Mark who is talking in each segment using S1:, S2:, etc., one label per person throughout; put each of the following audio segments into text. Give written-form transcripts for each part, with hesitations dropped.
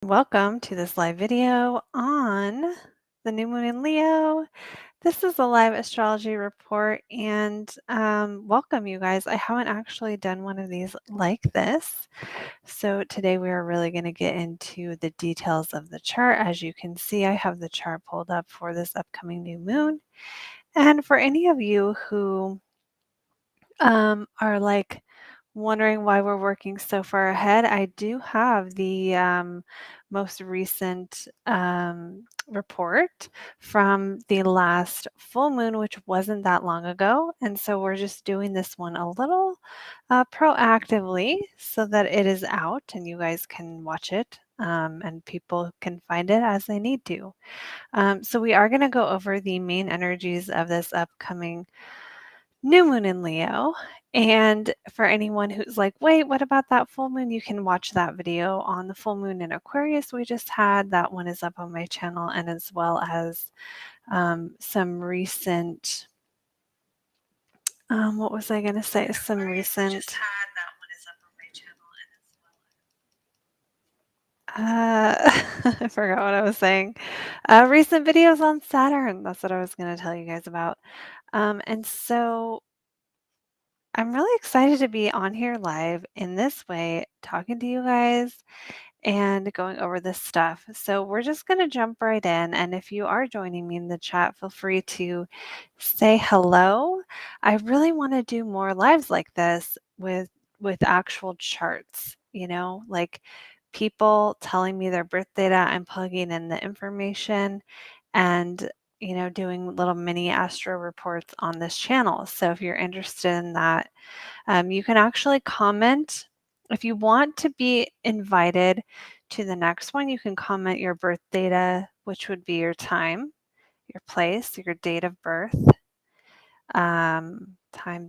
S1: Welcome to this live video on the new moon in Leo. This is a live astrology report and welcome you guys. I haven't actually done one of these like this. So today we are really going to get into the details of the chart. As you can see, I have the chart pulled up for this upcoming new moon. And for any of you who are like wondering why we're working so far ahead, I do have the most recent report from the last full moon, which wasn't that long ago. And so we're just doing this one a little proactively so that it is out and you guys can watch it and people can find it as they need to. So we are going to go over the main energies of this upcoming new moon in Leo. And for anyone who's like, wait, what about that full moon? You can watch that video on the full moon in Aquarius we just had. That one is up on my channel, and as well as some recent, what was I going to say? Some recent. I forgot what I was saying. Recent videos on Saturn. That's what I was going to tell you guys about. And so I'm really excited to be on here live in this way, talking to you guys and going over this stuff. So we're just going to jump right in. And if you are joining me in the chat, feel free to say hello. I really want to do more lives like this with actual charts, like people telling me their birth data. I'm plugging in the information and doing little mini astro reports on this channel. So if you're interested in that, you can actually comment. If you want to be invited to the next one, you can comment your birth data, which would be your time, your place, your date of birth, time,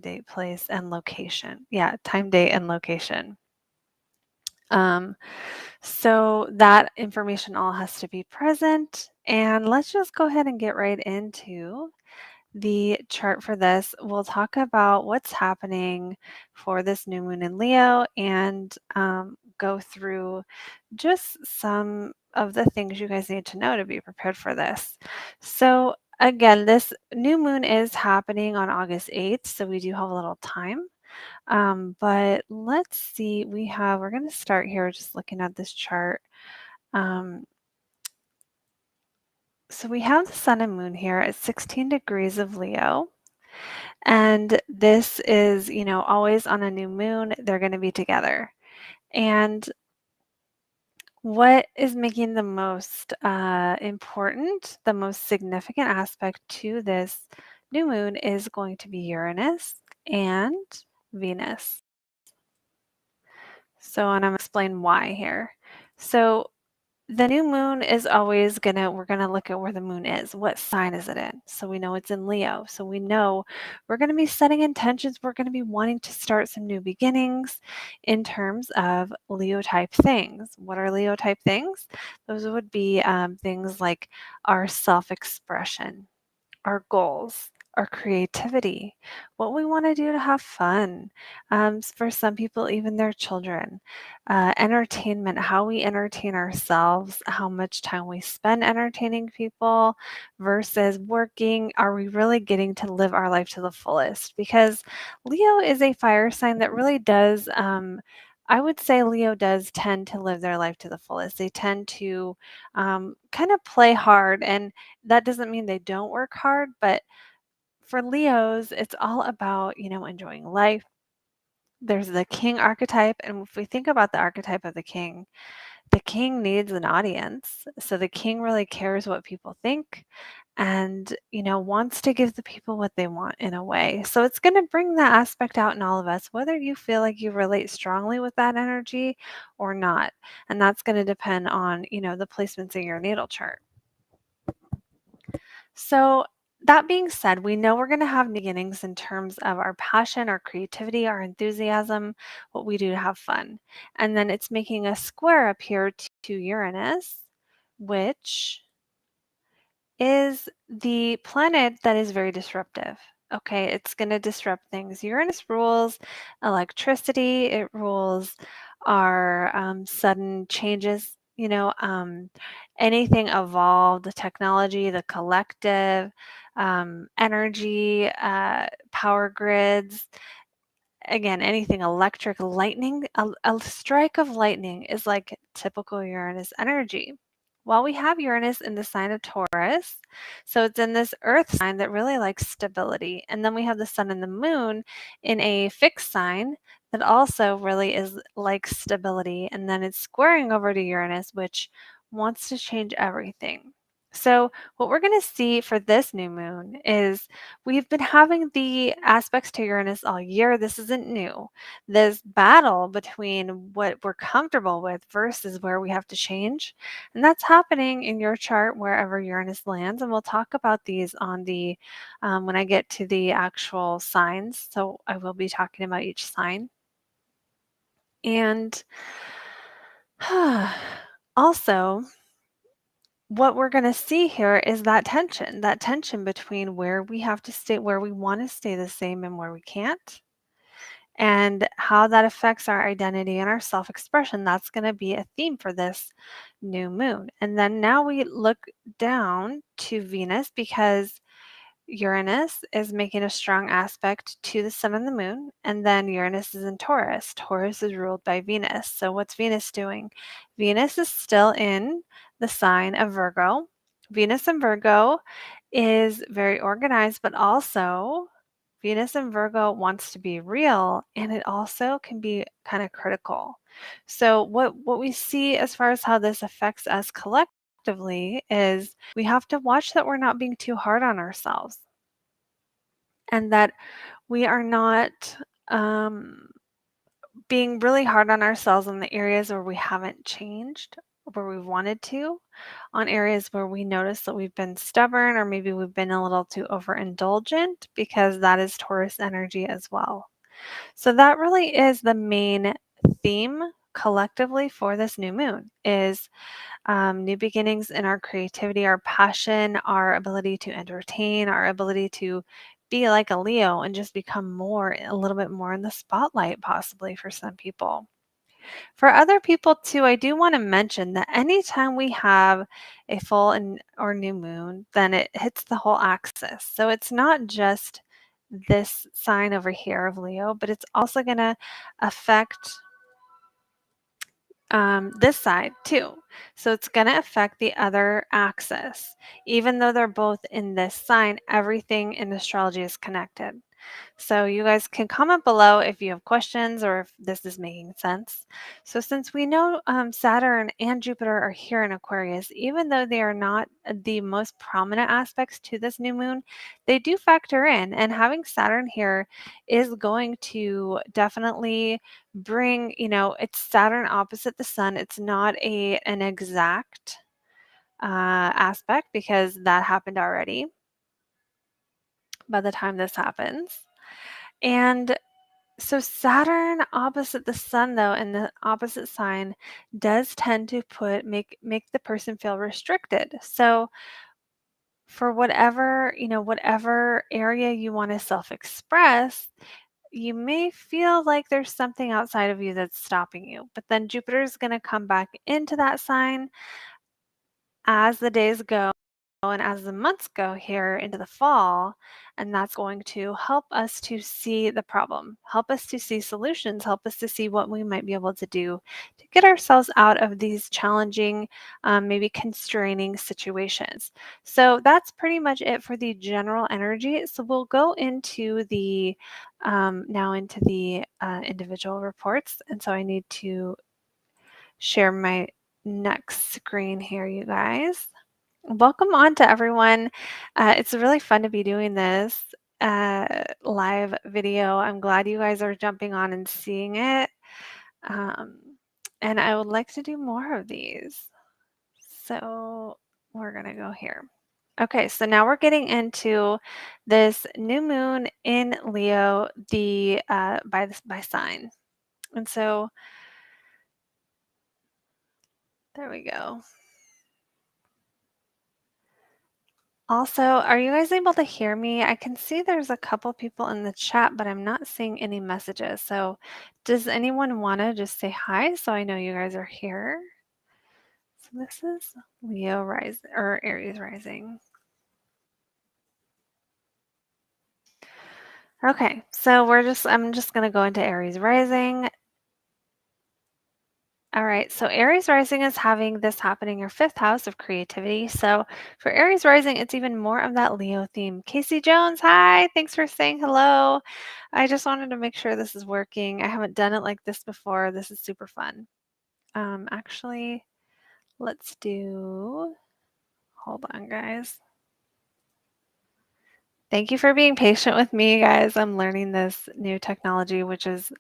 S1: date, place, and location. Yeah, time, date, and location. So that information all has to be present. And let's just go ahead and get right into the chart for this. We'll talk about what's happening for this new moon in Leo and go through just some of the things you guys need to know to be prepared for this. So again, this new moon is happening on August 8th, so we do have a little time. But let's see, we're going to start here just looking at this chart. So we have the sun and moon here at 16 degrees of Leo. And this is, always on a new moon, they're going to be together. And what is making the most important, the most significant aspect to this new moon is going to be Uranus and Venus. So, and I'm going to explain why here. So, the new moon is always we're gonna look at where the moon is. What sign is it in? So we know it's in Leo. So we know we're gonna be setting intentions. We're gonna be wanting to start some new beginnings in terms of Leo type things. What are Leo type things? Those would be things like our self-expression, our goals, our creativity, what we want to do to have fun. For some people, even their children, entertainment, how we entertain ourselves, how much time we spend entertaining people versus working. Are we really getting to live our life to the fullest? Because Leo is a fire sign that really does. I would say Leo does tend to live their life to the fullest. They tend to kind of play hard, and that doesn't mean they don't work hard, but for Leos, it's all about, enjoying life. There's the king archetype, and if we think about the archetype of the king needs an audience. So the king really cares what people think and, wants to give the people what they want in a way. So it's going to bring that aspect out in all of us, whether you feel like you relate strongly with that energy or not. And that's going to depend on, the placements in your natal chart. So that being said, we know we're going to have beginnings in terms of our passion, our creativity, our enthusiasm, what we do to have fun. And then it's making a square up here to Uranus, which is the planet that is very disruptive. Okay, it's going to disrupt things. Uranus rules electricity. It rules our sudden changes, anything evolved, the technology, the collective, energy, power grids, again, anything electric, lightning, a strike of lightning is like typical Uranus energy. While we have Uranus in the sign of Taurus, so it's in this earth sign that really likes stability. And then we have the sun and the moon in a fixed sign that also really is like stability. And then it's squaring over to Uranus, which wants to change everything. So what we're going to see for this new moon is we've been having the aspects to Uranus all year. This isn't new. This battle between what we're comfortable with versus where we have to change. And that's happening in your chart wherever Uranus lands. And we'll talk about these on the when I get to the actual signs. So I will be talking about each sign. And also, what we're going to see here is that tension between where we have to stay, where we want to stay the same and where we can't, and how that affects our identity and our self-expression. That's going to be a theme for this new moon. And then now we look down to Venus because Uranus is making a strong aspect to the sun and the moon, and then Uranus is in Taurus. Taurus is ruled by Venus. So what's Venus doing? Venus is still in the sign of Virgo. Venus in Virgo is very organized, but also Venus in Virgo wants to be real, and it also can be kind of critical. So what we see as far as how this affects us collectively is we have to watch that we're not being too hard on ourselves and that we are not being really hard on ourselves in the areas where we haven't changed, where we wanted to, on areas where we notice that we've been stubborn or maybe we've been a little too overindulgent, because that is Taurus energy as well. So that really is the main theme collectively for this new moon is new beginnings in our creativity, our passion, our ability to entertain, our ability to be like a Leo and just become a little bit more in the spotlight, possibly for some people. For other people too, I do want to mention that anytime we have a full or new moon, then it hits the whole axis. So it's not just this sign over here of Leo, but it's also going to affect this side too. So it's going to affect the other axis. Even though they're both in this sign, everything in astrology is connected. So you guys can comment below if you have questions or if this is making sense. So since we know Saturn and Jupiter are here in Aquarius, even though they are not the most prominent aspects to this new moon, they do factor in. And having Saturn here is going to definitely bring, it's Saturn opposite the sun. It's not an exact aspect because that happened already by the time this happens. And so Saturn opposite the sun, though, in the opposite sign, does tend to make the person feel restricted. So for whatever area you want to self-express, you may feel like there's something outside of you that's stopping you. But then Jupiter is going to come back into that sign as the days go and as the months go here into the fall, and that's going to help us to see the problem, help us to see solutions, help us to see what we might be able to do to get ourselves out of these challenging, maybe constraining situations. So that's pretty much it for the general energy. So we'll go into the now into the individual reports, and so I need to share my next screen here, you guys. Welcome on to everyone. It's really fun to be doing this live video. I'm glad you guys are jumping on and seeing it. And I would like to do more of these. So we're going to go here. Okay, so now we're getting into this new moon in Leo, by sign. And so there we go. Also, are you guys able to hear me? I can see there's a couple people in the chat, but I'm not seeing any messages. So does anyone want to just say hi so I know you guys are here? So this is Leo Rising or Aries Rising. Okay, so I'm just going to go into Aries Rising. All right, so Aries Rising is having this happen in your 5th house of creativity. So for Aries Rising, it's even more of that Leo theme. Casey Jones, hi, thanks for saying hello. I just wanted to make sure this is working. I haven't done it like this before. This is super fun. Actually, let's do, hold on, guys. Thank you for being patient with me, guys. I'm learning this new technology, which is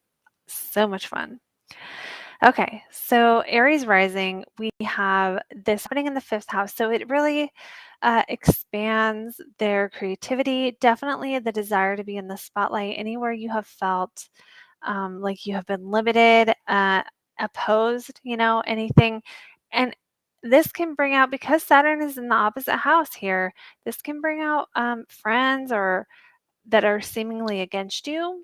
S1: so much fun. Okay, so Aries rising, we have this happening in the 5th house. So it really expands their creativity, definitely the desire to be in the spotlight anywhere you have felt like you have been limited, opposed, anything. And this can bring out, because Saturn is in the opposite house here, this can bring out friends or that are seemingly against you.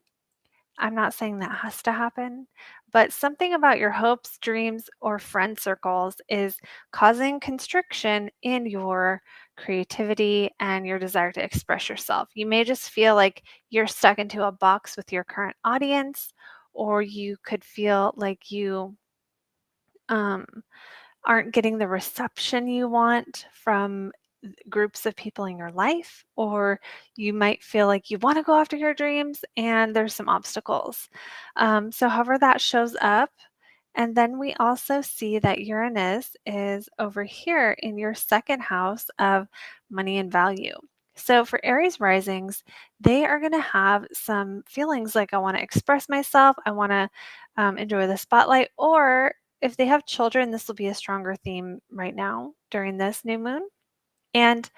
S1: I'm not saying that has to happen, but something about your hopes, dreams, or friend circles is causing constriction in your creativity and your desire to express yourself. You may just feel like you're stuck into a box with your current audience, or you could feel like you um, aren't getting the reception you want from groups of people in your life, or you might feel like you want to go after your dreams and there's some obstacles. So, however, that shows up. And then we also see that Uranus is over here in your 2nd house of money and value. So, for Aries risings, they are going to have some feelings like, I want to express myself, I want to enjoy the spotlight, or if they have children, this will be a stronger theme right now during this new moon. And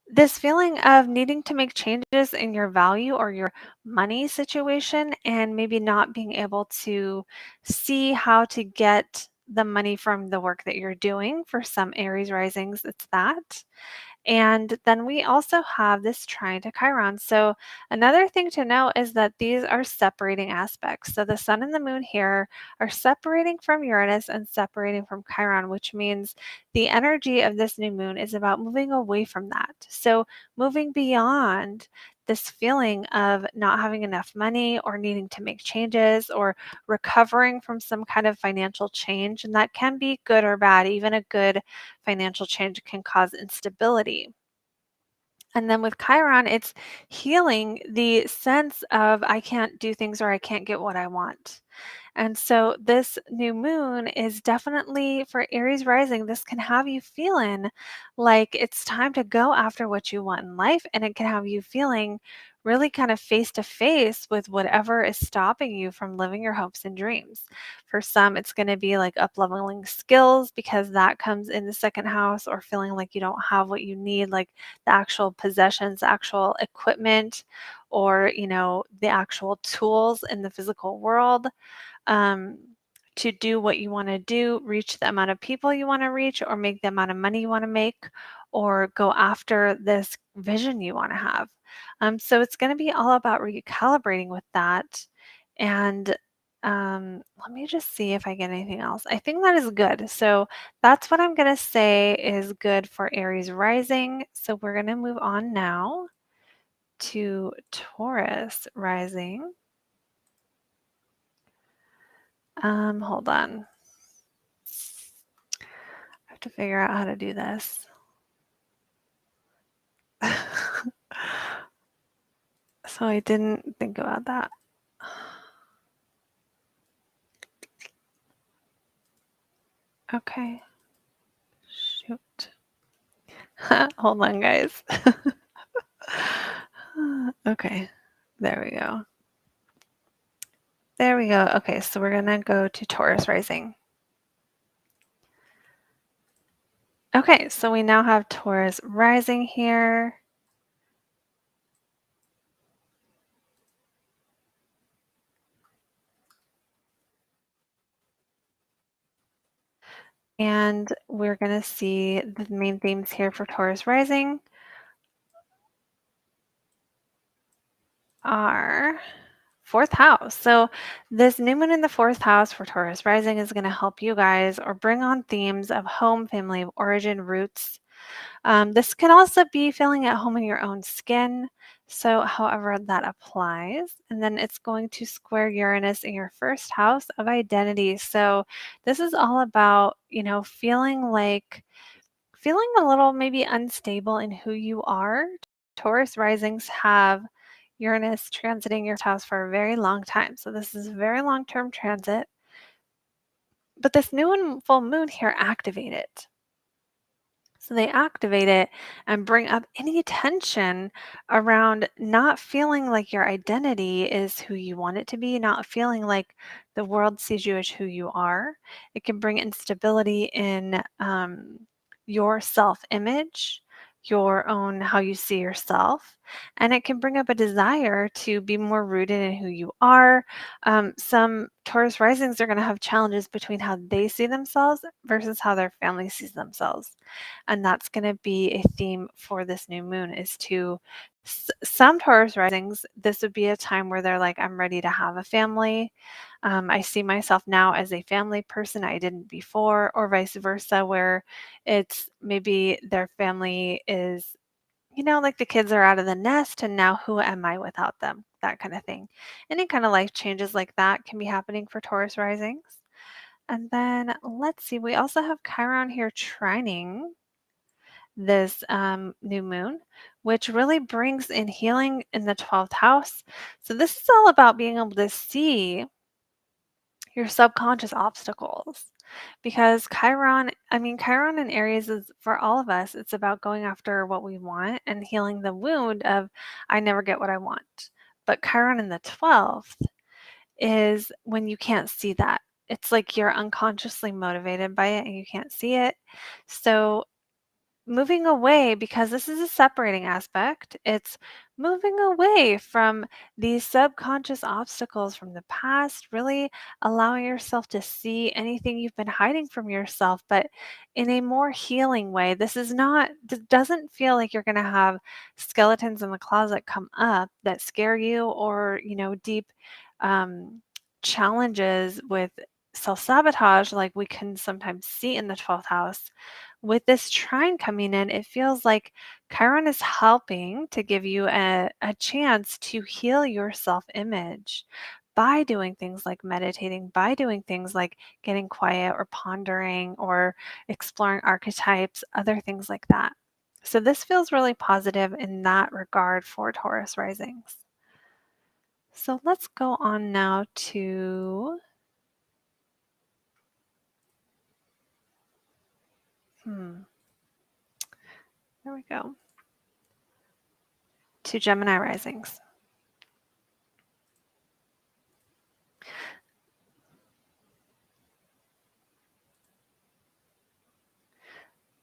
S1: this feeling of needing to make changes in your value or your money situation and maybe not being able to see how to get the money from the work that you're doing. For some Aries risings, it's that. And then we also have this trine to Chiron. So another thing to know is that these are separating aspects. So the sun and the moon here are separating from Uranus and separating from Chiron, which means the energy of this new moon is about moving away from that. So moving beyond this feeling of not having enough money or needing to make changes or recovering from some kind of financial change. And that can be good or bad. Even a good financial change can cause instability. And then with Chiron, it's healing the sense of I can't do things or I can't get what I want. And so this new moon is definitely for Aries rising. This can have you feeling like it's time to go after what you want in life. And it can have you feeling really kind of face to face with whatever is stopping you from living your hopes and dreams. For some, it's going to be like up leveling skills because that comes in the 2nd house, or feeling like you don't have what you need, like the actual possessions, the actual equipment, or, the actual tools in the physical world um, to do what you want to do, reach the amount of people you want to reach, or make the amount of money you want to make, or go after this vision you want to have. So it's going to be all about recalibrating with that. And let me just see if I get anything else. I think that is good. So that's what I'm going to say is good for Aries rising. So we're going to move on now to Taurus rising. Hold on. I have to figure out how to do this. So I didn't think about that. Okay. Shoot. Hold on, guys. Okay. There we go. There we go. Okay, so we're going to go to Taurus rising. Okay, so we now have Taurus rising here. And we're going to see the main themes here for Taurus rising are fourth house. So this new moon in the fourth house for Taurus rising is going to help you guys or bring on themes of home, family of origin, roots. This can also be feeling at home in your own skin. So however that applies. And then it's going to square Uranus in your first house of identity. So this is all about, feeling a little maybe unstable in who you are. Taurus risings have Uranus transiting your house for a very long time. So this is a very long-term transit. But this new and full moon here activate it. So they activate it and bring up any tension around not feeling like your identity is who you want it to be, not feeling like the world sees you as who you are. It can bring instability in your self-image, your own how you see yourself, and it can bring up a desire to be more rooted in who you are. Some Taurus risings are going to have challenges between how they see themselves versus how their family sees themselves. And that's going to be a theme for this new moon is to some Taurus risings, this would be a time where they're like, I'm ready to have a family. I see myself now as a family person I didn't before, or vice versa, where it's maybe their family is, like the kids are out of the nest and now who am I without them? That kind of thing. Any kind of life changes like that can be happening for Taurus risings. And then let's see, we also have Chiron here trining this new moon, which really brings in healing in the 12th house. So, this is all about being able to see your subconscious obstacles because Chiron and Aries is for all of us, it's about going after what we want and healing the wound of I never get what I want. But Chiron in the 12th is when you can't see that. It's like you're unconsciously motivated by it and you can't see it. So, moving away, because this is a separating aspect, it's moving away from these subconscious obstacles from the past, really allowing yourself to see anything you've been hiding from yourself, but in a more healing way. This doesn't feel like you're going to have skeletons in the closet come up that scare you or, deep um, challenges with self sabotage like we can sometimes see in the 12th house. With this trine coming in, it feels like Chiron is helping to give you a chance to heal your self image by doing things like meditating, by doing things like getting quiet or pondering or exploring archetypes, other things like that. So, this feels really positive in that regard for Taurus risings. So, let's go on now to. There we go. To Gemini risings.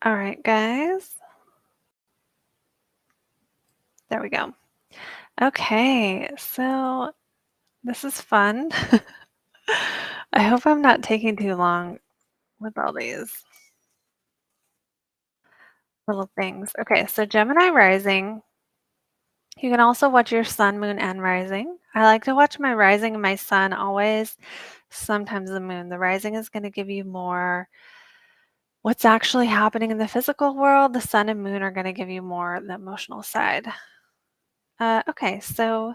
S1: All right, guys. There we go. Okay, so this is fun. I hope I'm not taking too long with all these little things. Okay, so Gemini rising. You can also watch your sun, moon, and rising. I like to watch my rising and my sun always, sometimes the moon. The rising is going to give you more what's actually happening in the physical world. The sun and moon are going to give you more the emotional side. Okay, so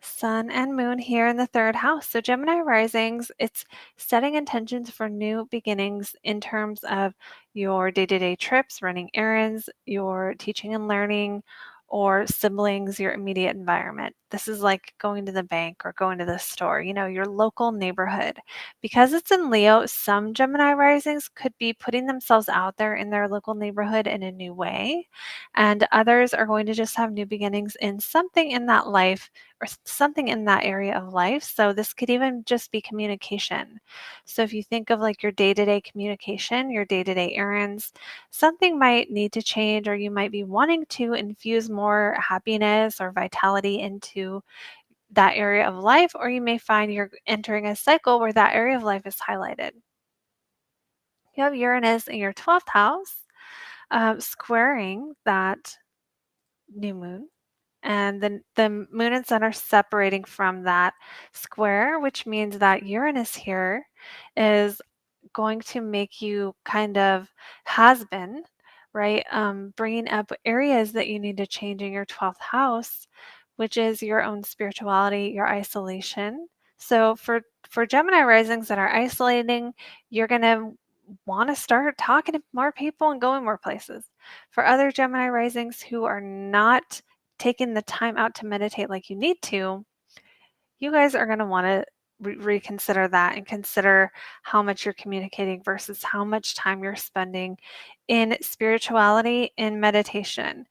S1: Sun and Moon here in the third house. So, Gemini risings, it's setting intentions for new beginnings in terms of your day to day trips, running errands, your teaching and learning, or siblings, your immediate environment. This is like going to the bank or going to the store, your local neighborhood. Because it's in Leo, some Gemini risings could be putting themselves out there in their local neighborhood in a new way. And others are going to just have new beginnings in something in that life or something in that area of life. So this could even just be communication. So if you think of like your day-to-day communication, your day-to-day errands, something might need to change, or you might be wanting to infuse more happiness or vitality into that area of life, or you may find you're entering a cycle where that area of life is highlighted. You have Uranus in your 12th house, squaring that new moon. And then the moon and sun are separating from that square, which means that Uranus here is going to make you kind of has been, right? Bringing up areas that you need to change in your 12th house, which is your own spirituality, your isolation. So for Gemini risings that are isolating, you're going to want to start talking to more people and going more places. For other Gemini risings who are not taking the time out to meditate like you need to, you guys are going to want to reconsider that and consider how much you're communicating versus how much time you're spending in spirituality and meditation.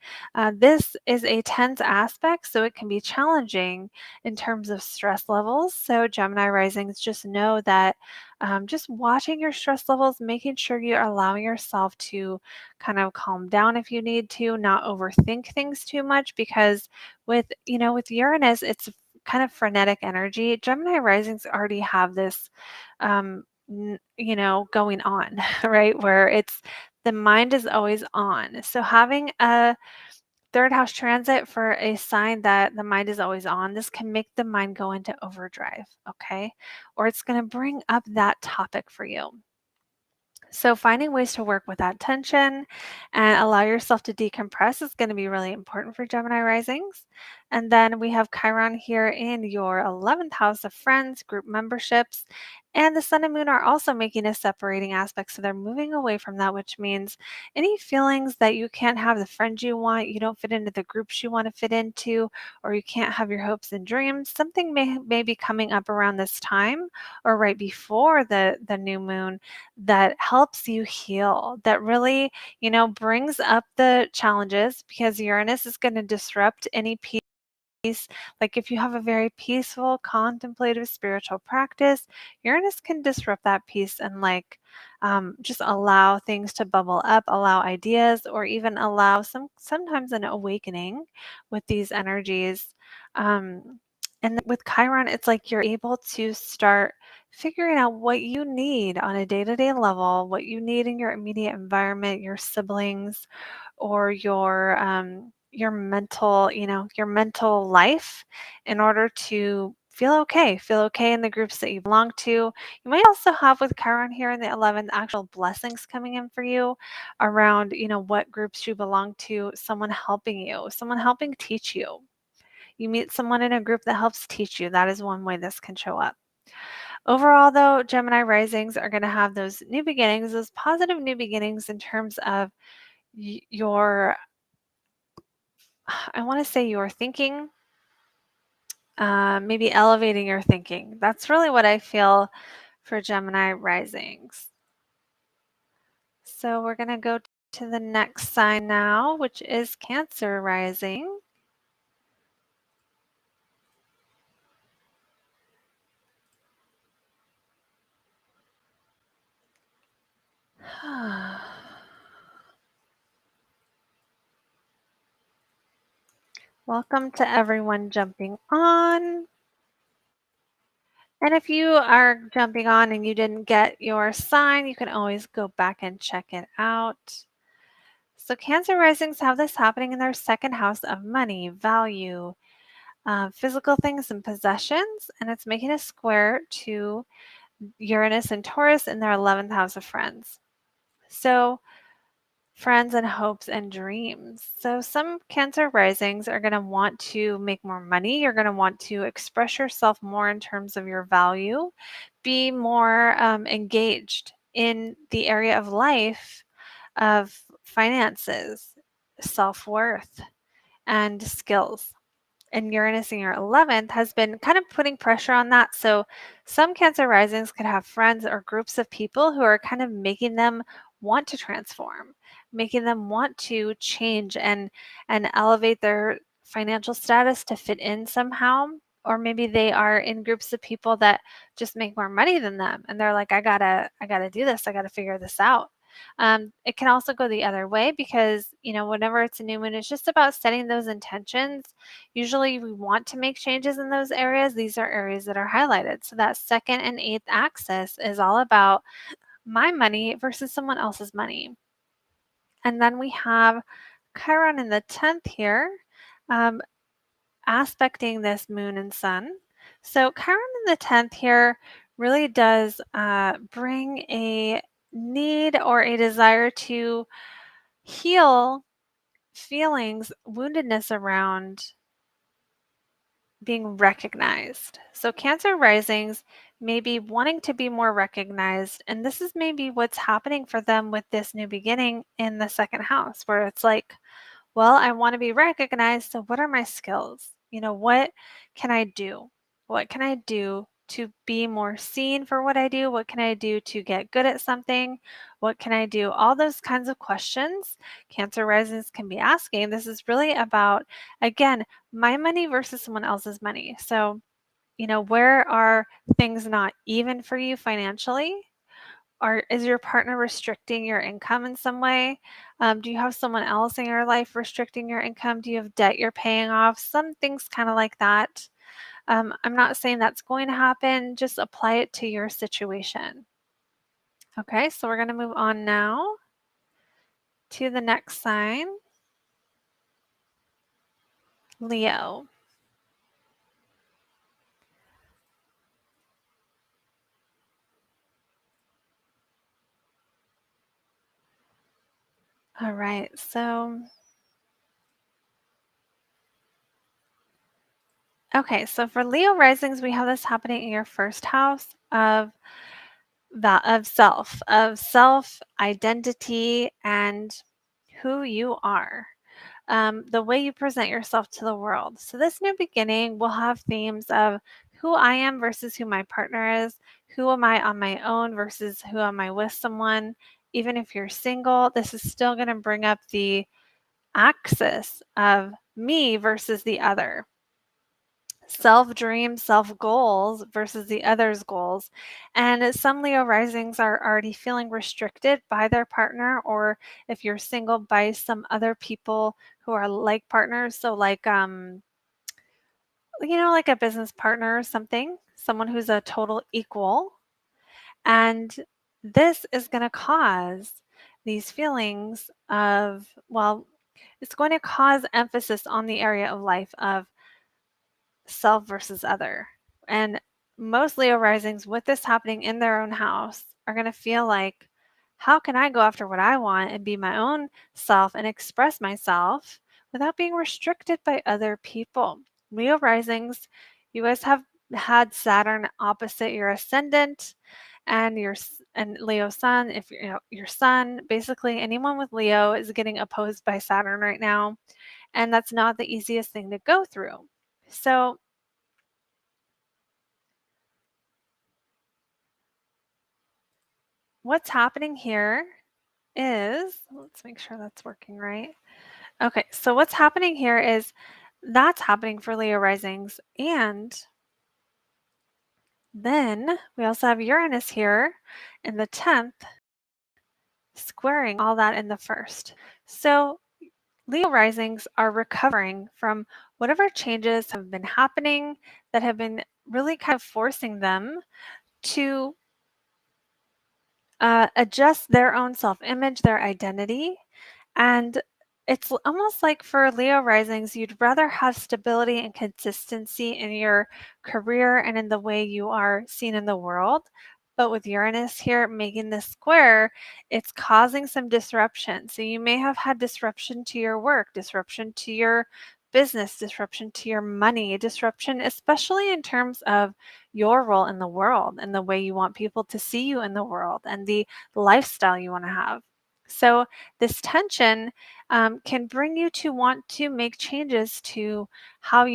S1: This is a tense aspect, so it can be challenging in terms of stress levels. So, Gemini risings, just know that just watching your stress levels, making sure you're allowing yourself to kind of calm down if you need to, not overthink things too much, because with Uranus, it's kind of frenetic energy. Gemini risings already have this, going on, right? Where the mind is always on. So having a third house transit for a sign that the mind is always on, this can make the mind go into overdrive, okay? Or it's going to bring up that topic for you. So finding ways to work with that tension and allow yourself to decompress is going to be really important for Gemini risings. And then we have Chiron here in your 11th house of friends, group memberships, and the sun and moon are also making a separating aspect. So they're moving away from that, which means any feelings that you can't have the friends you want, you don't fit into the groups you want to fit into, or you can't have your hopes and dreams, something may be coming up around this time or right before the new moon that helps you heal, that really, brings up the challenges, because Uranus is going to disrupt any peace. Like if you have a very peaceful, contemplative, spiritual practice, Uranus can disrupt that peace and just allow things to bubble up, allow ideas, or even allow sometimes an awakening with these energies. And with Chiron, it's like you're able to start figuring out what you need on a day-to-day level, what you need in your immediate environment, your siblings, or your mental, your mental life, in order to feel okay in the groups that you belong to. You might also have, with Chiron here in the 11th, actual blessings coming in for you around, what groups you belong to, someone helping you, someone helping teach you. You meet someone in a group that helps teach you. That is one way this can show up. Overall, though, Gemini risings are going to have those new beginnings, those positive new beginnings in terms of your, I want to say, your thinking, maybe elevating your thinking. That's really what I feel for Gemini risings. So we're going to go to the next sign now, which is Cancer rising. Welcome to everyone jumping on. And if you are jumping on and you didn't get your sign, you can always go back and check it out. So Cancer risings have this happening in their second house of money, value, physical things and possessions, and it's making a square to Uranus and Taurus in their 11th house of friends. So friends and hopes and dreams. So some Cancer risings are going to want to make more money. You're going to want to express yourself more in terms of your value, be more engaged in the area of life of finances, self-worth, and skills. And Uranus in your 11th has been kind of putting pressure on that. So some Cancer risings could have friends or groups of people who are kind of making them want to transform, making them want to change and elevate their financial status to fit in somehow. Or maybe they are in groups of people that just make more money than them, and they're like, I gotta do this. I gotta figure this out. It can also go the other way, because whenever it's a new moon, it's just about setting those intentions. Usually we want to make changes in those areas. These are areas that are highlighted. So that second and eighth axis is all about my money versus someone else's money. And then we have Chiron in the 10th here. aspecting this moon and sun. So Chiron in the 10th here really does bring a need or a desire to heal feelings, woundedness around being recognized. So Cancer risings may be wanting to be more recognized, and this is maybe what's happening for them with this new beginning in the second house, where it's like, well, I want to be recognized, so what are my skills? What can I do? What can I do to be more seen for what I do? What can I do to get good at something? What can I do? All those kinds of questions Cancer risings can be asking. This is really about, again, my money versus someone else's money. So, where are things not even for you financially? Is your partner restricting your income in some way? Do you have someone else in your life restricting your income? Do you have debt you're paying off? Some things kind of like that. I'm not saying that's going to happen. Just apply it to your situation. Okay, so we're going to move on now to the next sign, Leo. All right, so for Leo risings, we have this happening in your first house of self identity and who you are, the way you present yourself to the world. So this new beginning will have themes of who I am versus who my partner is, who am I on my own versus who am I with someone. Even if you're single, this is still going to bring up the axis of me versus the other, self dreams, self goals versus the other's goals. And some Leo risings are already feeling restricted by their partner, or if you're single, by some other people who are like partners. So, like, like a business partner or something, someone who's a total equal. And this is going to cause these feelings of, well, it's going to cause emphasis on the area of life of self versus other. And most Leo risings, with this happening in their own house, are going to feel like, how can I go after what I want and be my own self and express myself without being restricted by other people? Leo risings, you guys have had Saturn opposite your ascendant and Leo sun. If your sun, basically anyone with Leo is getting opposed by Saturn right now, and that's not the easiest thing to go through. So what's happening here is, let's make sure that's working right. Okay, so what's happening here is that's happening for Leo risings. And then we also have Uranus here in the 10th, squaring all that in the first. So Leo risings are recovering from whatever changes have been happening that have been really kind of forcing them to adjust their own self-image, their identity. And it's almost like for Leo risings, you'd rather have stability and consistency in your career and in the way you are seen in the world. But with Uranus here making this square, it's causing some disruption. So you may have had disruption to your work, disruption to your business, disruption to your money, disruption, especially in terms of your role in the world and the way you want people to see you in the world and the lifestyle you want to have. So this tension can bring you to want to make changes to who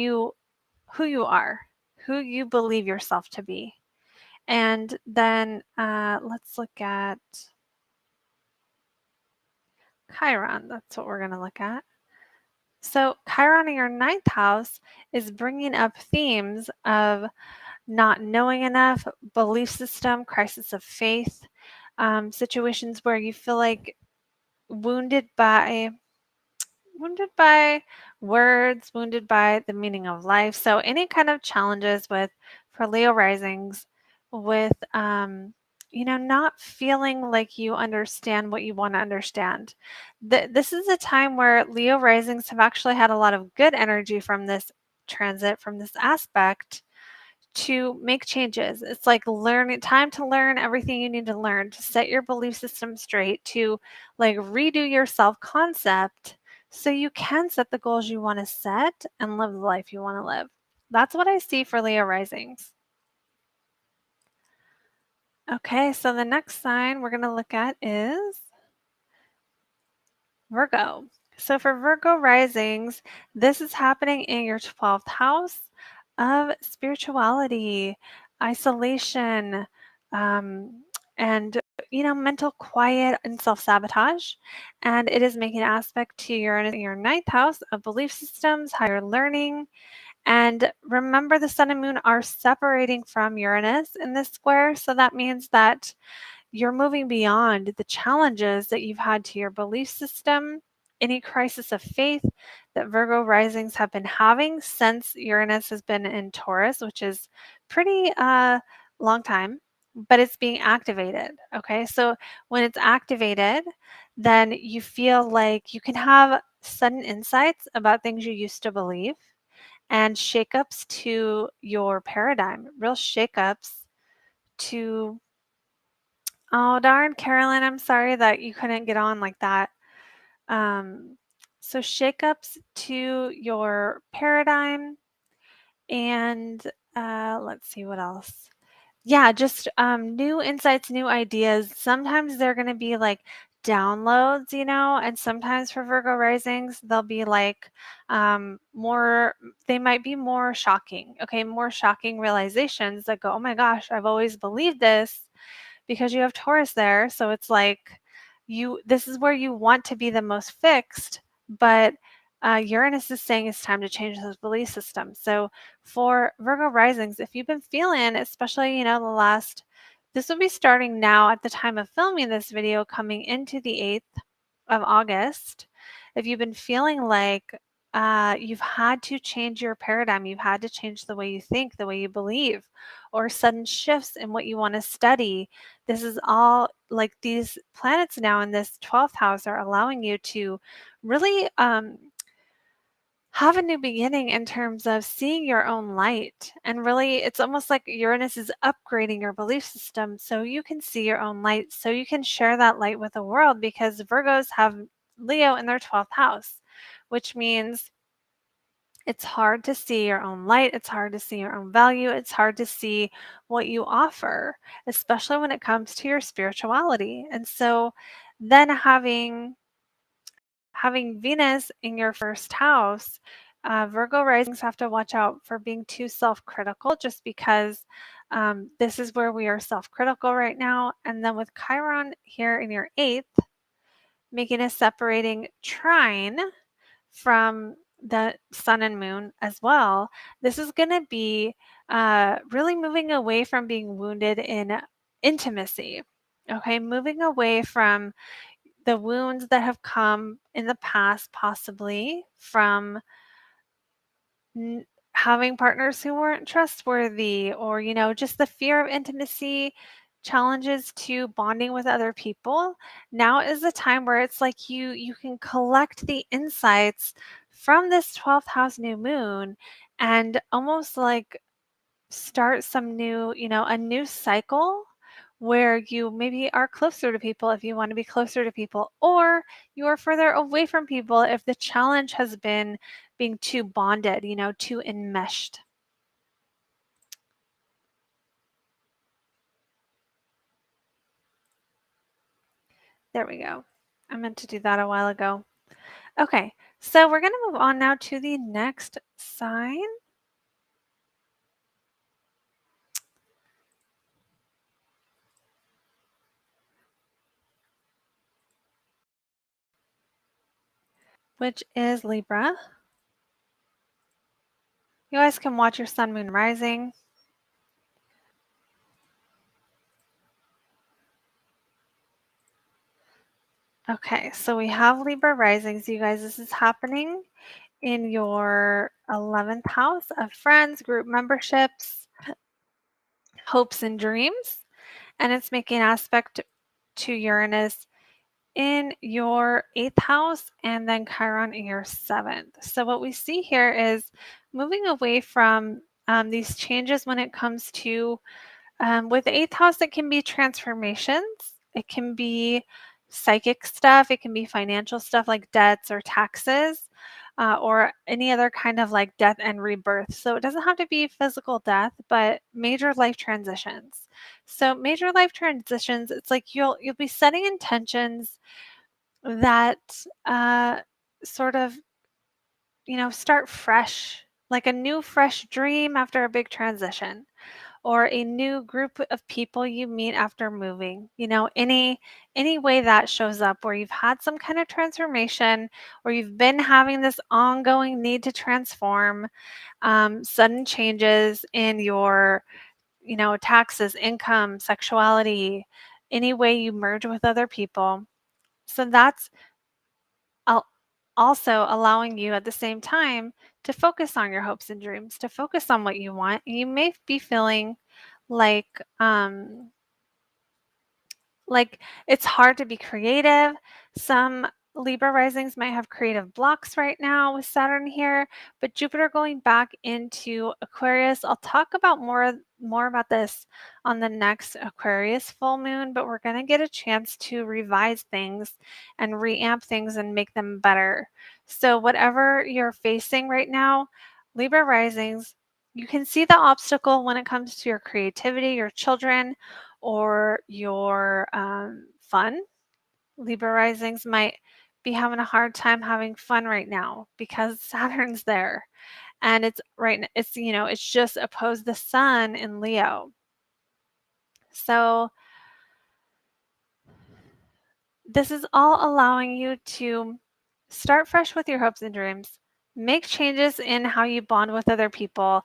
S1: you are, who you believe yourself to be. And then let's look at Chiron. That's what we're going to look at. So Chiron in your 9th house is bringing up themes of not knowing enough, belief system, crisis of faith, situations where you feel like wounded by words, wounded by the meaning of life. So any kind of challenges for Leo risings with not feeling like you understand what you want to understand. This is a time where Leo risings have actually had a lot of good energy from this transit, from this aspect, to make changes. It's like time to learn everything you need to learn, to set your belief system straight, to like redo your self-concept so you can set the goals you want to set and live the life you want to live. That's what I see for Leo risings. Okay, so the next sign we're going to look at is Virgo. So for Virgo risings, this is happening in your 12th house of spirituality, isolation, and mental quiet and self-sabotage. And it is making an aspect to Uranus in your 9th house of belief systems, higher learning. And remember, the sun and moon are separating from Uranus in this square. So that means that you're moving beyond the challenges that you've had to your belief system, any crisis of faith that Virgo risings have been having since Uranus has been in Taurus, which is pretty long time, but it's being activated. Okay, so when it's activated, then you feel like you can have sudden insights about things you used to believe and shakeups to your paradigm, real shakeups to. Oh, darn, Carolyn, I'm sorry that you couldn't get on like that. Um, so shakeups to your paradigm and let's see what else. Yeah, just new insights, new ideas. Sometimes they're going to be like downloads, and sometimes for Virgo risings, they'll be like they might be more shocking. Okay, more shocking realizations that go, oh my gosh, I've always believed this, because you have Taurus there. So it's like this is where you want to be the most fixed, but Uranus is saying it's time to change those belief systems. So for Virgo risings, if you've been feeling, especially, this will be starting now at the time of filming this video, coming into the 8th of August. If you've been feeling like you've had to change your paradigm, you've had to change the way you think, the way you believe, or sudden shifts in what you want to study, this is all like these planets now in this 12th house are allowing you to really have a new beginning in terms of seeing your own light. And really, it's almost like Uranus is upgrading your belief system so you can see your own light, so you can share that light with the world, because Virgos have Leo in their 12th house, which means it's hard to see your own light. It's hard to see your own value. It's hard to see what you offer, especially when it comes to your spirituality. And so then having Venus in your first house, Virgo risings have to watch out for being too self-critical, just because this is where we are self-critical right now. And then with Chiron here in your 8th, making a separating trine from the sun and moon as well, this is going to be really moving away from being wounded in intimacy. Okay, moving away from the wounds that have come in the past, possibly from having partners who weren't trustworthy, or just the fear of intimacy, challenges to bonding with other people. Now is the time where it's like you can collect the insights from this 12th house new moon and almost like start some new, a new cycle where you maybe are closer to people if you want to be closer to people, or you are further away from people if the challenge has been being too bonded, too enmeshed. There we go. I meant to do that a while ago. Okay, so we're going to move on now to the next sign, which is Libra. You guys can watch your sun, moon, rising. Okay, so we have Libra risings. You guys, this is happening in your 11th house of friends, group memberships, hopes and dreams. And it's making aspect to Uranus in your 8th house and then Chiron in your 7th. So what we see here is moving away from these changes when it comes to, with the 8th house, it can be transformations. It can be psychic stuff. It can be financial stuff like debts or taxes, or any other kind of like death and rebirth. So it doesn't have to be physical death, but major life transitions. So major life transitions, it's like you'll be setting intentions that sort of, start fresh, like a new fresh dream after a big transition, or a new group of people you meet after moving. Any way that shows up where you've had some kind of transformation, or you've been having this ongoing need to transform, sudden changes in your, taxes, income, sexuality, any way you merge with other people. So that's also allowing you at the same time to focus on your hopes and dreams, to focus on what you want. You may be feeling like like it's hard to be creative. Some Libra risings might have creative blocks right now with Saturn here, but Jupiter going back into Aquarius. I'll talk about more about this on the next Aquarius full moon, but we're going to get a chance to revise things and reamp things and make them better. So whatever you're facing right now, Libra risings, you can see the obstacle when it comes to your creativity, your children, or your fun. Libra risings might be having a hard time having fun right now because Saturn's there, and it's just opposed the sun in Leo. So this is all allowing you to start fresh with your hopes and dreams, make changes in how you bond with other people,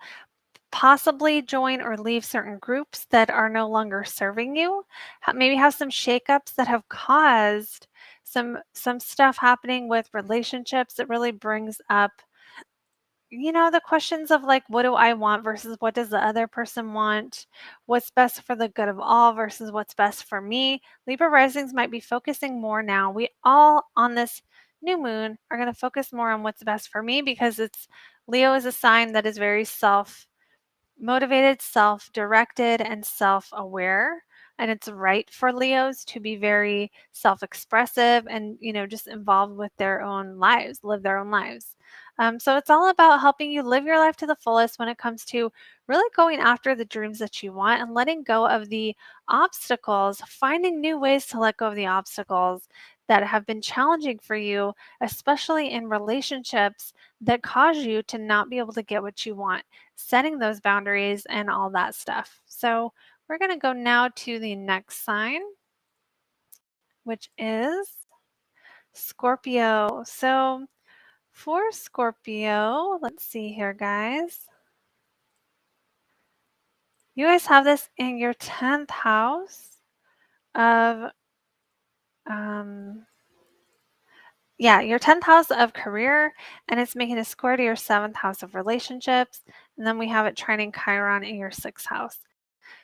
S1: possibly join or leave certain groups that are no longer serving you. Maybe have some shakeups that have caused some stuff happening with relationships that really brings up, the questions of like, what do I want versus what does the other person want? What's best for the good of all versus what's best for me? Libra risings might be focusing more now. We all on this new moon are going to focus more on what's best for me, because Leo is a sign that is very motivated, self-directed, and self-aware. And it's right for Leos to be very self-expressive and, just involved with their own lives, live their own lives. So it's all about helping you live your life to the fullest when it comes to really going after the dreams that you want and letting go of the obstacles, finding new ways to let go of the obstacles that have been challenging for you, especially in relationships that cause you to not be able to get what you want, setting those boundaries and all that stuff. So we're going to go now to the next sign, which is Scorpio. So for Scorpio, let's see here, guys. You guys have this in your 10th house of, your 10th house of career, and it's making a square to your 7th house of relationships. And then we have it trining Chiron in your 6th house.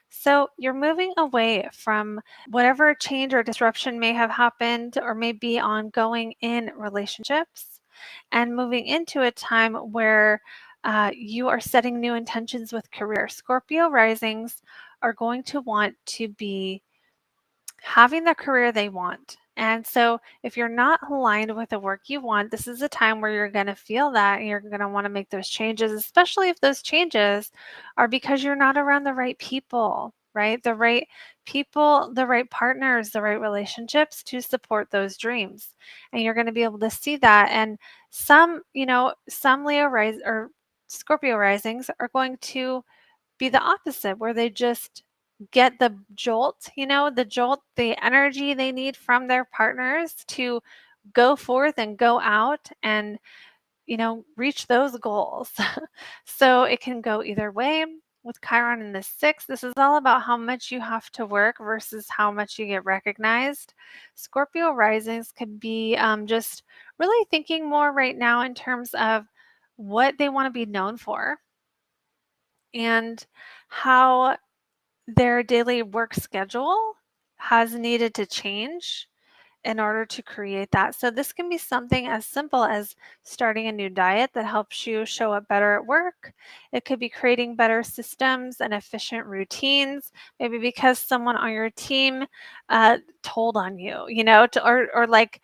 S1: So you're moving away from whatever change or disruption may have happened or may be ongoing in relationships, and moving into a time where you are setting new intentions with career. Scorpio risings are going to want to be having the career they want. And so if you're not aligned with the work you want, this is a time where you're going to feel that and you're going to want to make those changes, especially if those changes are because you're not around the right people, right? The right people, the right partners, the right relationships to support those dreams. And you're going to be able to see that. And some Leo rise or Scorpio risings are going to be the opposite, where they just get the jolt, the energy they need from their partners to go forth and go out and, reach those goals. So it can go either way. With Chiron in the 6th, this is all about how much you have to work versus how much you get recognized. Scorpio risings could be just really thinking more right now in terms of what they want to be known for and how their daily work schedule has needed to change in order to create that. So this can be something as simple as starting a new diet that helps you show up better at work. It could be creating better systems and efficient routines, maybe because someone on your team told on you, or like,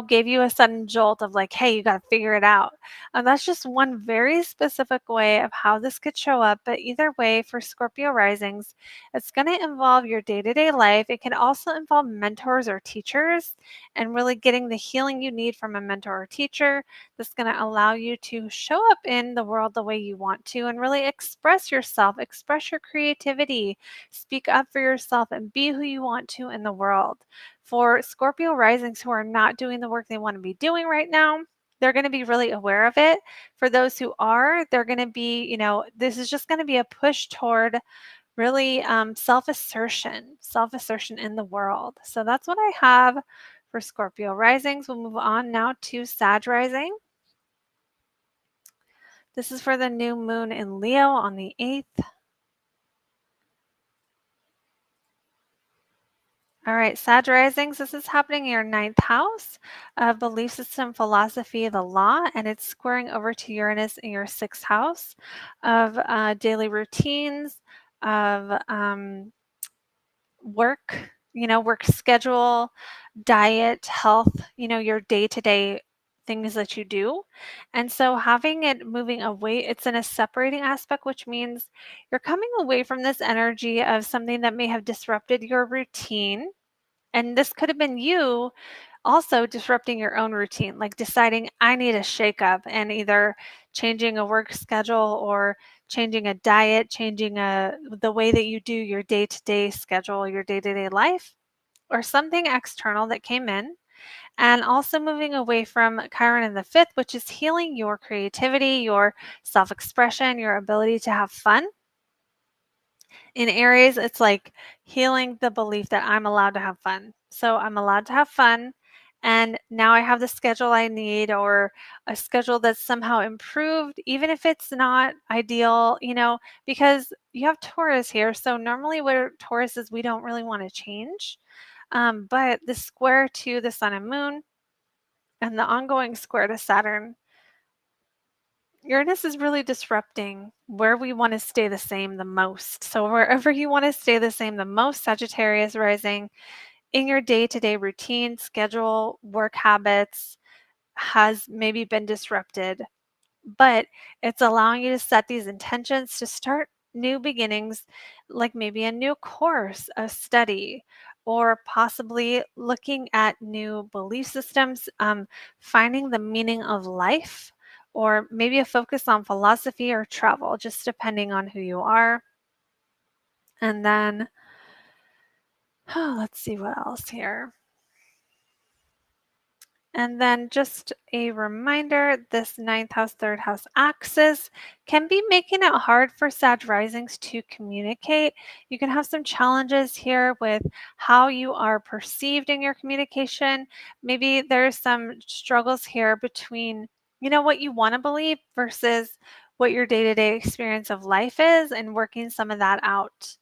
S1: gave you a sudden jolt of like, hey, you got to figure it out. And that's just one very specific way of how this could show up. But either way, for Scorpio risings, it's going to involve your day-to-day life. It can also involve mentors or teachers and really getting the healing you need from a mentor or teacher that's going to allow you to show up in the world the way you want to and really express yourself, express your creativity, speak up for yourself, and be who you want to in the world. For Scorpio risings who are not doing the work they want to be doing right now, they're going to be really aware of it. For those who are, they're going to be, this is just going to be a push toward really self-assertion in the world. So that's what I have for Scorpio risings. We'll move on now to Sag rising. This is for the new moon in Leo on the 8th. All right, Sag risings, this is happening in your 9th house of belief system, philosophy, the law, and it's squaring over to Uranus in your 6th house of daily routines, of work, work schedule, diet, health, your day-to-day things that you do. And so having it moving away, it's in a separating aspect, which means you're coming away from this energy of something that may have disrupted your routine. And this could have been you also disrupting your own routine, like deciding I need a shakeup and either changing a work schedule or changing a diet, changing the way that you do your day-to-day schedule, your day-to-day life, or something external that came in. And also moving away from Chiron in the 5th, which is healing your creativity, your self-expression, your ability to have fun. In Aries, it's like healing the belief that I'm allowed to have fun. So I'm allowed to have fun. And now I have the schedule I need, or a schedule that's somehow improved, even if it's not ideal, because you have Taurus here. So normally what Taurus is, we don't really want to change. But the square to the sun and moon and the ongoing square to Saturn, Uranus is really disrupting where we want to stay the same the most. So wherever you want to stay the same the most, Sagittarius rising, in your day-to-day routine, schedule, work habits has maybe been disrupted, but it's allowing you to set these intentions to start new beginnings, like maybe a new course of study, or possibly looking at new belief systems, finding the meaning of life, or maybe a focus on philosophy or travel, just depending on who you are. And then, let's see what else here. And then just a reminder, this 9th house, 3rd house axis can be making it hard for Sag risings to communicate. You can have some challenges here with how you are perceived in your communication. Maybe there's some struggles here between, what you want to believe versus what your day-to-day experience of life is, and working some of that out.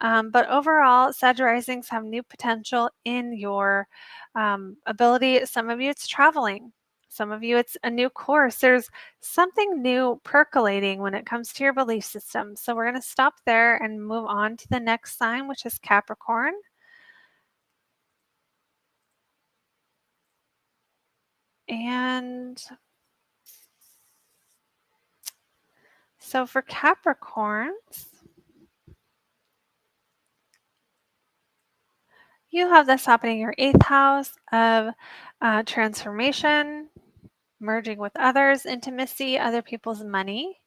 S1: But overall, Sag risings have new potential in your ability. Some of you, it's traveling. Some of you, it's a new course. There's something new percolating when it comes to your belief system. So we're going to stop there and move on to the next sign, which is Capricorn. And so for Capricorns, you have this happening in your 8th house of transformation, merging with others, intimacy, other people's money.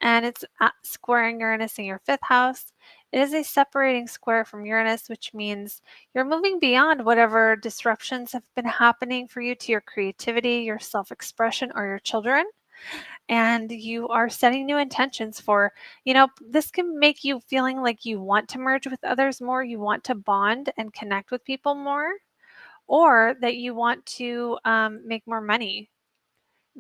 S1: And it's squaring Uranus in your 5th house. It is a separating square from Uranus, which means you're moving beyond whatever disruptions have been happening for you to your creativity, your self-expression, or your children. And you are setting new intentions for, this can make you feeling like you want to merge with others more, you want to bond and connect with people more, or that you want to make more money.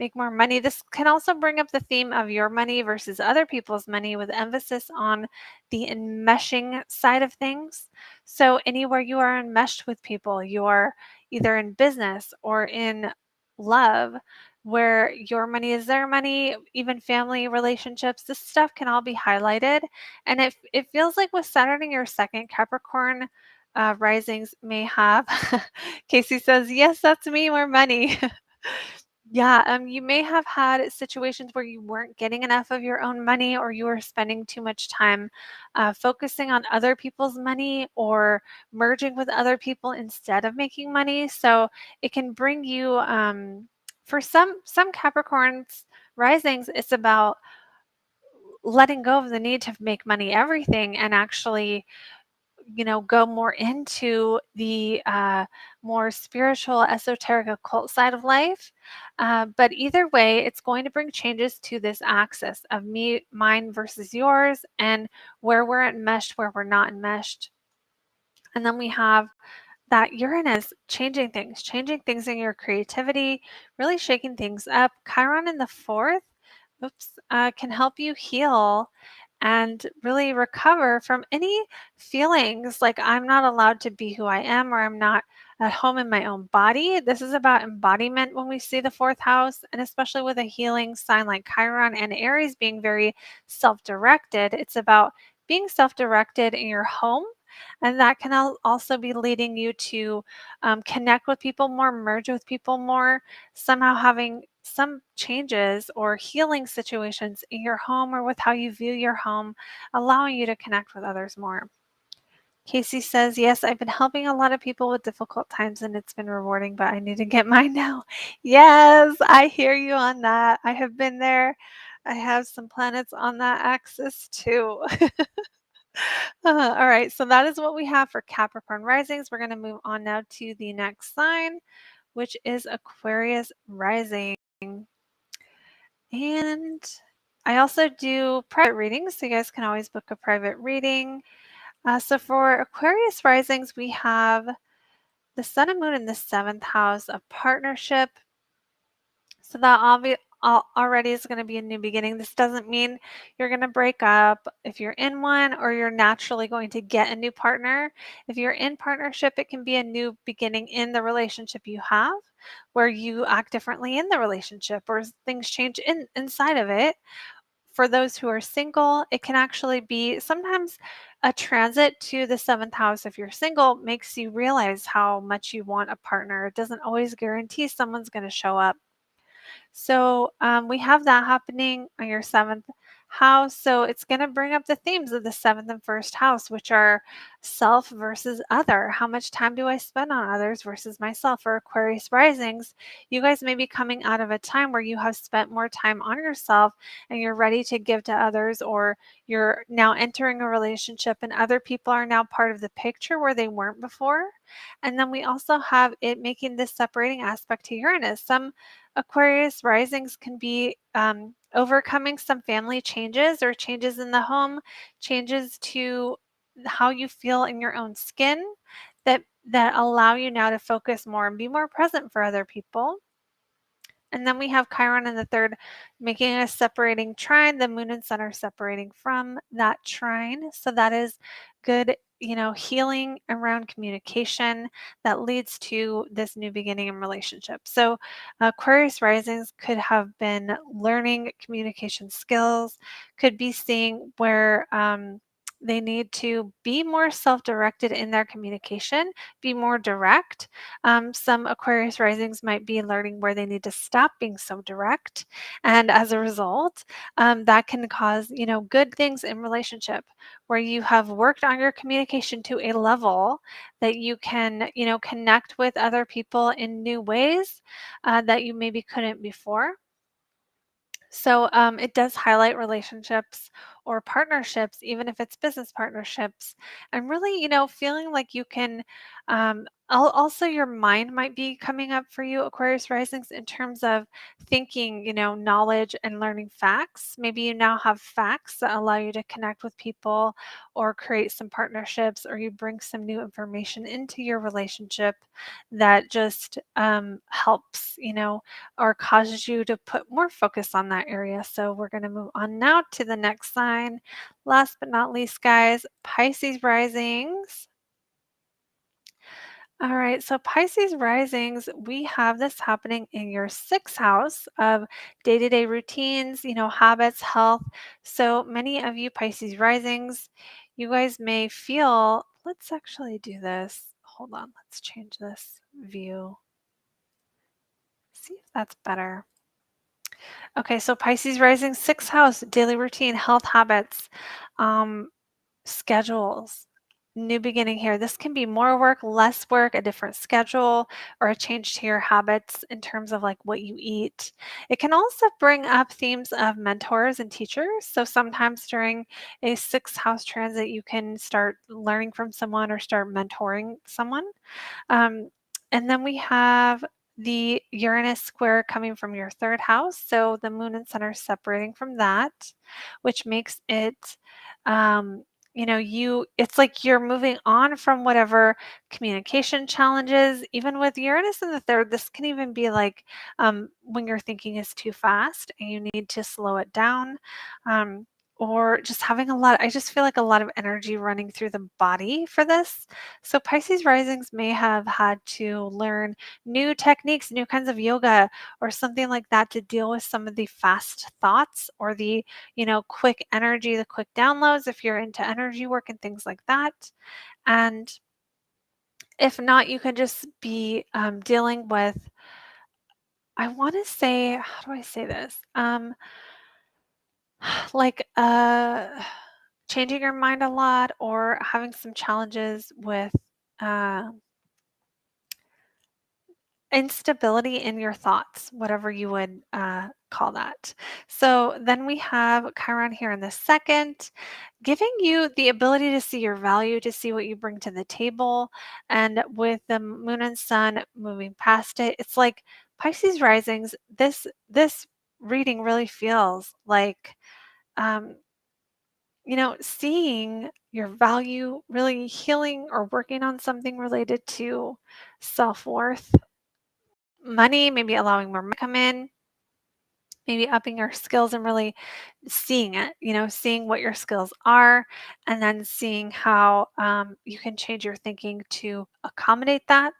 S1: make more money. This can also bring up the theme of your money versus other people's money with emphasis on the enmeshing side of things. So anywhere you are enmeshed with people, you are either in business or in love, where your money is their money, even family relationships, this stuff can all be highlighted. And it feels like with Saturn in your second, Capricorn risings may have, Casey says, yes, that's me, more money. Yeah, you may have had situations where you weren't getting enough of your own money, or you were spending too much time focusing on other people's money or merging with other people instead of making money. So it can bring you, for some Capricorns risings, it's about letting go of the need to make money everything and actually go more into the more spiritual, esoteric, occult side of life. But either way, it's going to bring changes to this axis of me, mine versus yours, and where we're enmeshed, where we're not enmeshed. And then we have that Uranus changing things in your creativity, really shaking things up. Chiron in the fourth, can help you heal and really recover from any feelings like I'm not allowed to be who I am, or I'm not at home in my own body. This is about embodiment when we see the fourth house, and especially with a healing sign like Chiron and Aries being very self-directed. It's about being self-directed in your home, and that can also be leading you to connect with people more, merge with people more, somehow having some changes or healing situations in your home or with how you view your home, allowing you to connect with others more. Casey says, yes, I've been helping a lot of people with difficult times and it's been rewarding, but I need to get mine now. Yes, I hear you on that. I have been there. I have some planets on that axis too. All right, so that is what we have for Capricorn risings. We're going to move on now to the next sign, which is Aquarius rising. And I also do private readings, so you guys can always book a private reading. So for Aquarius risings, we have the Sun and Moon in the seventh house of partnership. So that already is going to be a new beginning. This doesn't mean you're going to break up if you're in one, or you're naturally going to get a new partner. If you're in partnership, it can be a new beginning in the relationship you have, where you act differently in the relationship or things change inside of it. For those who are single, it can actually be sometimes a transit to the seventh house. If you're single, makes you realize how much you want a partner. It doesn't always guarantee someone's going to show up. So we have that happening on your seventh house. So it's going to bring up the themes of the seventh and first house, which are self versus other. How much time do I spend on others versus myself? For Aquarius risings, you guys may be coming out of a time where you have spent more time on yourself and you're ready to give to others, or you're now entering a relationship and other people are now part of the picture where they weren't before. And then we also have it making this separating aspect to Uranus. Some Aquarius risings can be overcoming some family changes or changes in the home, changes to how you feel in your own skin, that allow you now to focus more and be more present for other people. And then we have Chiron in the third, making a separating trine. The moon and sun are separating from that trine. So that is good, healing around communication that leads to this new beginning in relationship. So Aquarius risings could have been learning communication skills, could be seeing where they need to be more self-directed in their communication, be more direct. Some Aquarius risings might be learning where they need to stop being so direct. And as a result, that can cause, good things in relationship where you have worked on your communication to a level that you can, connect with other people in new ways that you maybe couldn't before. So it does highlight relationships or partnerships, even if it's business partnerships, and really, feeling like you can Also, your mind might be coming up for you, Aquarius Risings, in terms of thinking, knowledge and learning facts. Maybe you now have facts that allow you to connect with people or create some partnerships, or you bring some new information into your relationship that just helps, or causes you to put more focus on that area. So we're going to move on now to the next sign. Last but not least, guys, Pisces Risings. All right, so Pisces risings, we have this happening in your sixth house of day-to-day routines, habits, health. So many of you Pisces risings, you guys may feel, let's actually do this. Hold on, let's change this view. See if that's better. Okay, so Pisces rising, sixth house, daily routine, health habits, schedules. New beginning here. This can be more work, less work, a different schedule, or a change to your habits in terms of like what you eat. It can also bring up themes of mentors and teachers. So sometimes during a sixth house transit, you can start learning from someone or start mentoring someone. Um, and then we have the Uranus square coming from your third house. So the moon and sun are separating from that, which makes it, it's like you're moving on from whatever communication challenges. Even with Uranus in the third, this can even be like when your thinking is too fast and you need to slow it down. Or just having I just feel like a lot of energy running through the body for this. So Pisces risings may have had to learn new techniques, new kinds of yoga or something like that to deal with some of the fast thoughts or the, quick energy, the quick downloads if you're into energy work and things like that. And if not, you can just be dealing with, I want to say, how do I say this? Like changing your mind a lot or having some challenges with uh, instability in your thoughts, whatever you would call that. So then we have Chiron here in the second, giving you the ability to see your value, to see what you bring to the table. And with the moon and sun moving past it, it's like Pisces risings, this reading really feels like um, seeing your value, really healing or working on something related to self-worth, money, maybe allowing more money to come in, maybe upping your skills and really seeing it, seeing what your skills are, and then seeing how you can change your thinking to accommodate that.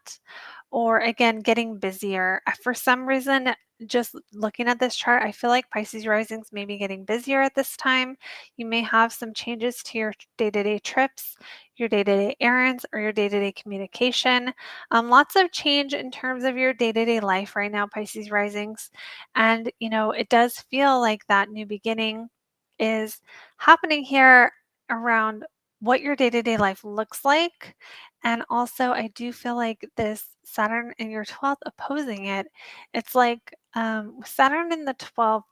S1: Or again, getting busier. For some reason, just looking at this chart, I feel like Pisces risings may be getting busier at this time. You may have some changes to your day-to-day trips, your day-to-day errands, or your day-to-day communication. Lots of change in terms of your day-to-day life right now, Pisces risings. And, it does feel like that new beginning is happening here around what your day-to-day life looks like. And also, I do feel like this Saturn in your 12th opposing it, it's like Saturn in the 12th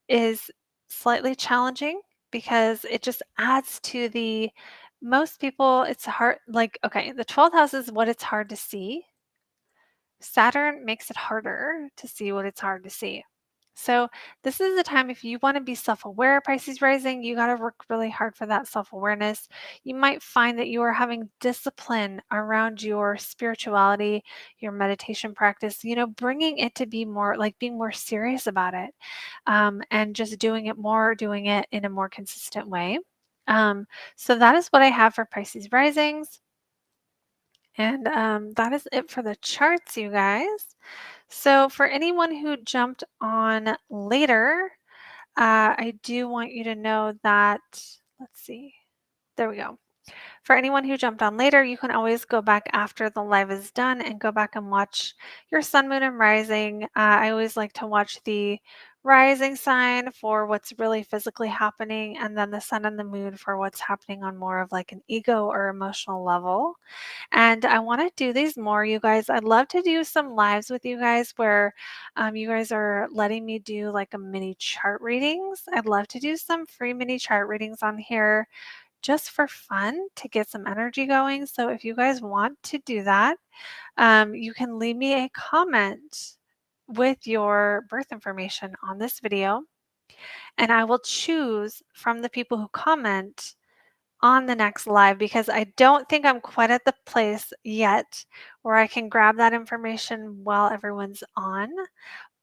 S1: is slightly challenging because it just adds to most people, it's hard, like, okay, the 12th house is what it's hard to see. Saturn makes it harder to see what it's hard to see. So this is the time if you want to be self-aware, Pisces rising, you got to work really hard for that self-awareness. You might find that you are having discipline around your spirituality, your meditation practice, bringing it to be more like being more serious about it, and just doing it in a more consistent way. So that is what I have for Pisces risings. And that is it for the charts, you guys. So for anyone who jumped on later, I do want you to know that, let's see, there we go. For anyone who jumped on later, you can always go back after the live is done and go back and watch your sun, moon, and rising. I always like to watch the rising sign for what's really physically happening, and then the sun and the moon for what's happening on more of like an ego or emotional level. And I want to do these more, you guys. I'd love to do some lives with you guys where you guys are letting me do like a mini chart readings. I'd love to do some free mini chart readings on here just for fun to get some energy going. So if you guys want to do that, you can leave me a comment with your birth information on this video, and I will choose from the people who comment on the next live, because I don't think I'm quite at the place yet where I can grab that information while everyone's on,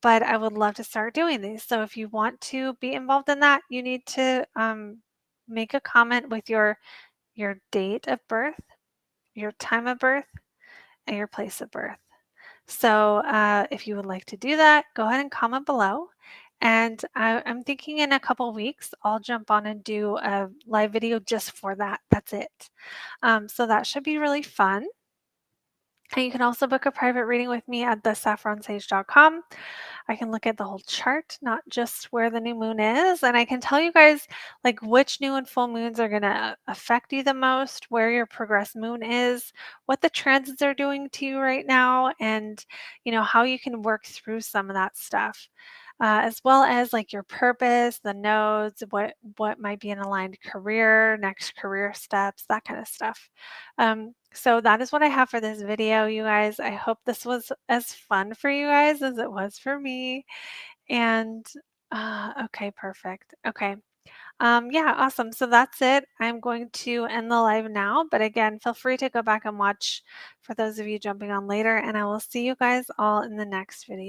S1: but I would love to start doing these. So if you want to be involved in that, you need to make a comment with your date of birth, your time of birth, and your place of birth. So if you would like to do that, go ahead and comment below. And I'm thinking in a couple weeks, I'll jump on and do a live video just for that. That's it. So that should be really fun. And you can also book a private reading with me at thesaffronsage.com. I can look at the whole chart, not just where the new moon is. And I can tell you guys like which new and full moons are going to affect you the most, where your progressed moon is, what the transits are doing to you right now, and how you can work through some of that stuff. As well as like your purpose, the nodes, what might be an aligned career, next career steps, that kind of stuff. So that is what I have for this video, you guys. I hope this was as fun for you guys as it was for me. And okay, perfect. Okay. Yeah, awesome. So that's it. I'm going to end the live now. But again, feel free to go back and watch for those of you jumping on later. And I will see you guys all in the next video.